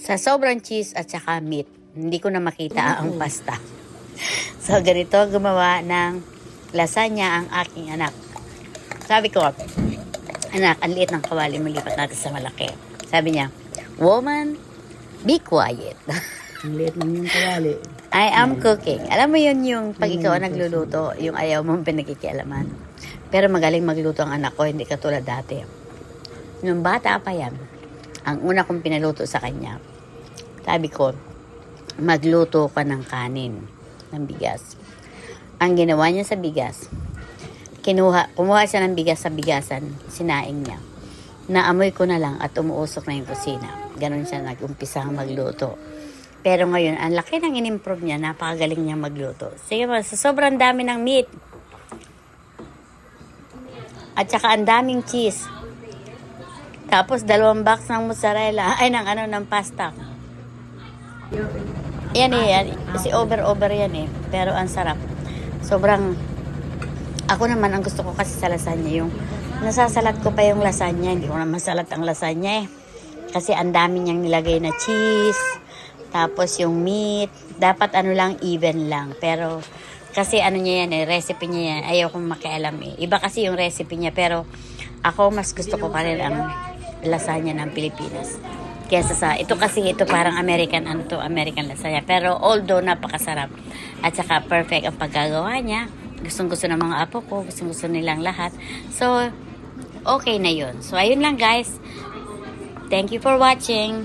Sa sobrang cheese at saka meat, hindi ko na makita ang pasta. So, ganito gumawa ng lasagna ang aking anak. Sabi ko, anak, ang liit ng kawali mo, lipat natin sa malaki. Sabi niya, woman, be quiet. Ang liit ng yung kawali. I am cooking. Alam mo yun yung pag ikaw ang nagluluto, yung ayaw mong pinakikialaman. Pero magaling magluto ang anak ko, hindi katulad dati. Nung bata pa yan, ang una kong pinaluto sa kanya, sabi ko, magluto ka ng kanin, ng bigas. Ang ginawa niya sa bigas, kumuha siya ng bigas sa bigasan, sinaing niya. Naamoy ko na lang at umuusok na yung kusina. Ganon siya nag-umpisang magluto. Pero ngayon, ang laki ng in-improve niya, napakagaling niya magluto. Sige mo, sa sobrang dami ng meat. At saka ang daming cheese. Tapos 2 box ng mozzarella, ng pasta. Yan eh, si over yan eh. Pero ang sarap. Sobrang, ako naman ang gusto ko kasi sa lasagna, yung nasasalat ko pa yung lasagna. Hindi ko na masalat ang lasagna eh. Kasi ang dami niyang nilagay na cheese. Tapos yung meat, dapat lang, even lang. Pero, kasi niya yan recipe niya yan. Ayaw kong makialam eh. Iba kasi yung recipe niya. Pero, ako mas gusto ko pa rin ang lasagna ng Pilipinas. Kesa sa, ito parang American lasagna. Pero, although napakasarap. At saka perfect ang paggagawa niya. Gustong-gusto ng mga apo ko. Gustong-gusto nilang lahat. So, okay na yun. So, ayun lang guys. Thank you for watching.